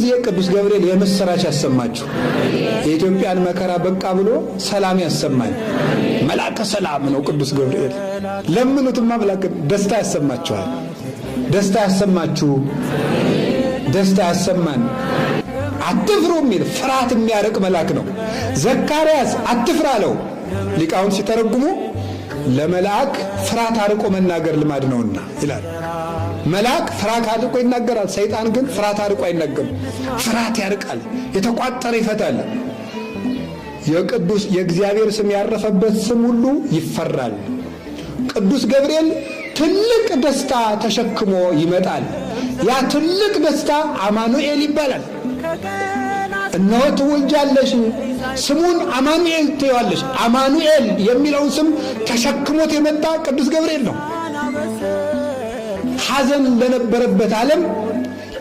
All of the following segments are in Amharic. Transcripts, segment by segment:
ጊዜ ቅዱስ ገብርኤል የምስራች ያሰማችሁ። የኢትዮጵያን መከራ በቃ ብሎ ሰላም ያሰማል። መልአከ ሰላም ነው ቅዱስ ገብርኤል። ለምኑትማ መልአከ ደስታ ያሰማችኋል። ደስታ ያሰማችሁ፣ ደስታ ያሰማን። አትፍሩ የሚል ፍርሃት የሚያርቅ መልአክ ነው። ዘካርያስ አትፍራ አለው። ሊቃውንት ሲተረጉሙ ለመልአክ ፍርሃት አርቆ መናገር ልማድ ነውና ይላል። መልአክ ፍርሃት አርቆ ይናገራል። ሰይጣን ግን ፍርሃት አርቆ አይናገርም። ፍርሃት ያርቃል፣ የተቋጠረ ይፈታል። የእግዚአብሔር ስም ያረፈበት ስም ሁሉ ይፈራል። ቅዱስ ገብርኤል ትልቅ ደስታ ተሸክሞ ይመጣል። ያ ትልቅ ደስታ አማኑኤል ይባላል። እነሆ ትወልጃለሽ፣ ስሙን አማኑኤል ትይዋለሽ። አማኑኤል የሚለውን ስም ተሸክሞት የመጣ ቅዱስ ገብርኤል ነው። ሐዘን ለነበረበት ዓለም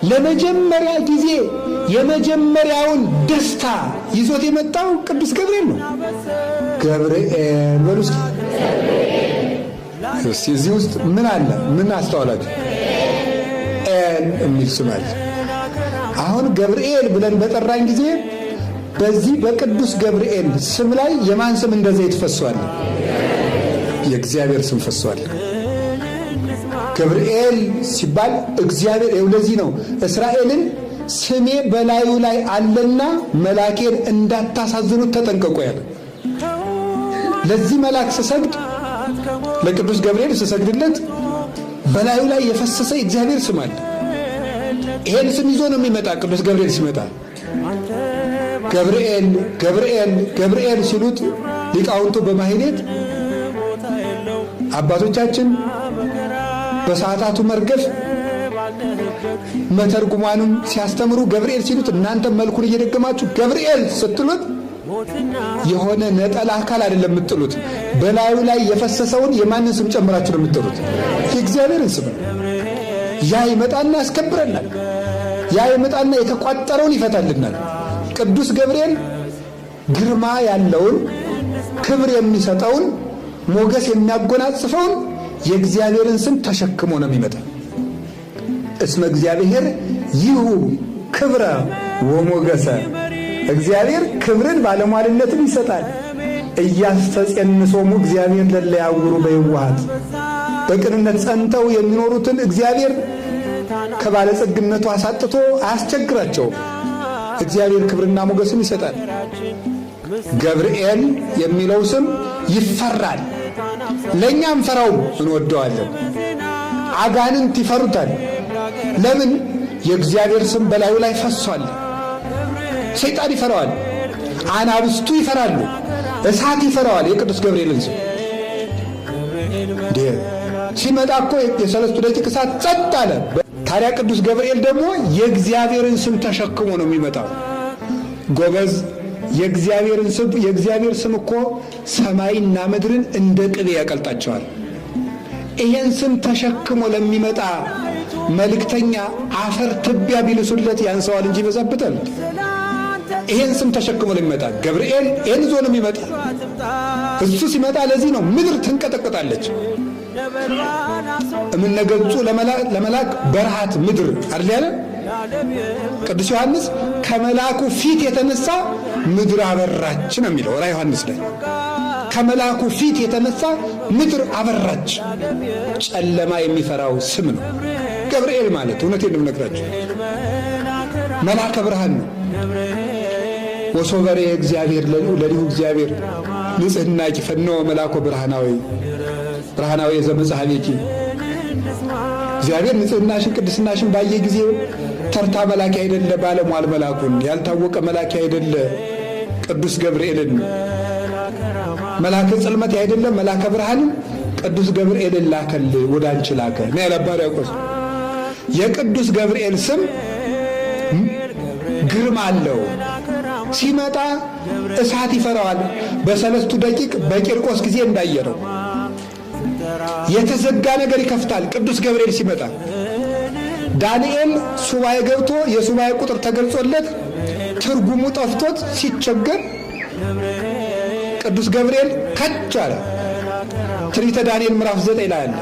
ለመጀመሪያ ጊዜ የመጀመሪያውን ደስታ ይዞት የመጣው ቅዱስ ገብርኤል ነው። ገብርኤል በሉ እስኪ። እዚህ ውስጥ ምን አለ? ምን አስተዋላችሁ? ኤል የሚል ስም አለ። አሁን ገብርኤል ብለን በጠራን ጊዜ በዚህ በቅዱስ ገብርኤል ስም ላይ የማን ስም እንደ ዘይት ፈሷል? የእግዚአብሔር ስም ፈሷል። ገብርኤል ሲባል እግዚአብሔር ለዚህ ነው እስራኤልን ስሜ በላዩ ላይ አለና መላኬን እንዳታሳዝኑት ተጠንቀቁ ያለ። ለዚህ መልአክ ስሰግድ፣ ለቅዱስ ገብርኤል ስሰግድለት በላዩ ላይ የፈሰሰ እግዚአብሔር ስም አለ። ይሄን ስም ይዞ ነው የሚመጣ። ቅዱስ ገብርኤል ሲመጣ ገብርኤል ገብርኤል ገብርኤል ሲሉት ሊቃውንቱ በማህሌት አባቶቻችን በሰዓታቱ መርገፍ መተርጉማኑም ሲያስተምሩ ገብርኤል ሲሉት እናንተ መልኩን እየደገማችሁ ገብርኤል ስትሉት የሆነ ነጠላ አካል አይደለም የምትጥሉት። በላዩ ላይ የፈሰሰውን የማንን ስም ጨምራችሁ ነው የምትጥሉት? የእግዚአብሔርን ስም። ያ ይመጣና ያስከብረናል። ያ ይመጣና የተቋጠረውን ይፈታልናል። ቅዱስ ገብርኤል ግርማ ያለውን ክብር የሚሰጠውን ሞገስ የሚያጎናጽፈውን የእግዚአብሔርን ስም ተሸክሞ ነው የሚመጣ። እስመ እግዚአብሔር ይሁ ክብረ ወሞገሰ። እግዚአብሔር ክብርን ባለሟልነትን ይሰጣል። እያስተጸንሶሙ እግዚአብሔር ለለ ያውሩ በየዋሃት። በቅንነት ጸንተው የሚኖሩትን እግዚአብሔር ከባለጸግነቱ አሳጥቶ አያስቸግራቸውም። እግዚአብሔር ክብርና ሞገስን ይሰጣል። ገብርኤል የሚለው ስም ይፈራል። ለእኛም ፈራውም እንወደዋለን። አጋንንት ይፈሩታል። ለምን? የእግዚአብሔር ስም በላዩ ላይ ፈሷል። ሰይጣን ይፈራዋል። አናብስቱ ይፈራሉ። እሳት ይፈራዋል የቅዱስ ገብርኤልን ስም። ሲመጣ እኮ የሰለስቱ ደቂቅ እሳት ጸጥ አለ። ታዲያ ቅዱስ ገብርኤል ደግሞ የእግዚአብሔርን ስም ተሸክሞ ነው የሚመጣው። ጎበዝ፣ የእግዚአብሔር ስም እኮ ሰማይና ምድርን እንደ ቅቤ ያቀልጣቸዋል። ይሄን ስም ተሸክሞ ለሚመጣ መልእክተኛ አፈር ትቢያ ቢልሱለት ያንሰዋል እንጂ ይበዛበታል። ይሄን ስም ተሸክሞ ለሚመጣ ገብርኤል ይሄን ይዞ ነው የሚመጣ። እሱ ሲመጣ ለዚህ ነው ምድር ትንቀጠቀጣለች። እምነገጹ ለመላክ በረሃት ምድር አይደል ያለ ቅዱስ ዮሐንስ። ከመላኩ ፊት የተነሳ ምድር አበራች ነው የሚለው ራዕየ ዮሐንስ ላይ። ከመላኩ ፊት የተነሳ ምድር አበራች። ጨለማ የሚፈራው ስም ነው ገብርኤል ማለት። እውነቴን ነው የምነግራችሁ፣ መልአከ ብርሃን ነው። ወሶበሬ እግዚአብሔር ለሊሁ እግዚአብሔር ንጽሕና ይፈነወ መልአኮ ብርሃናዊ ዘመጽሐቤኪ። እግዚአብሔር ንጽሕናሽን ቅድስናሽን ባየ ጊዜ ተርታ መላክ አይደለ ባለሟል መላኩን ያልታወቀ መላክ አይደለ ቅዱስ ገብርኤልን መላከ ጽልመት አይደለ መላከ ብርሃን ቅዱስ ገብርኤልን ላከል ወደ አንቺ ላከ ነው ያለ አባ ሕርያቆስ። የቅዱስ ገብርኤል ስም ግርማ አለው። ሲመጣ እሳት ይፈራዋል። በሰለስቱ ደቂቅ በቂርቆስ ጊዜ እንዳየረው የተዘጋ ነገር ይከፍታል ቅዱስ ገብርኤል ሲመጣ። ዳንኤል ሱባኤ ገብቶ የሱባኤ ቁጥር ተገልጾለት ትርጉሙ ጠፍቶት ሲቸገር ቅዱስ ገብርኤል ከች አለ። ትንቢተ ዳንኤል ምዕራፍ 9 ላይ አለ።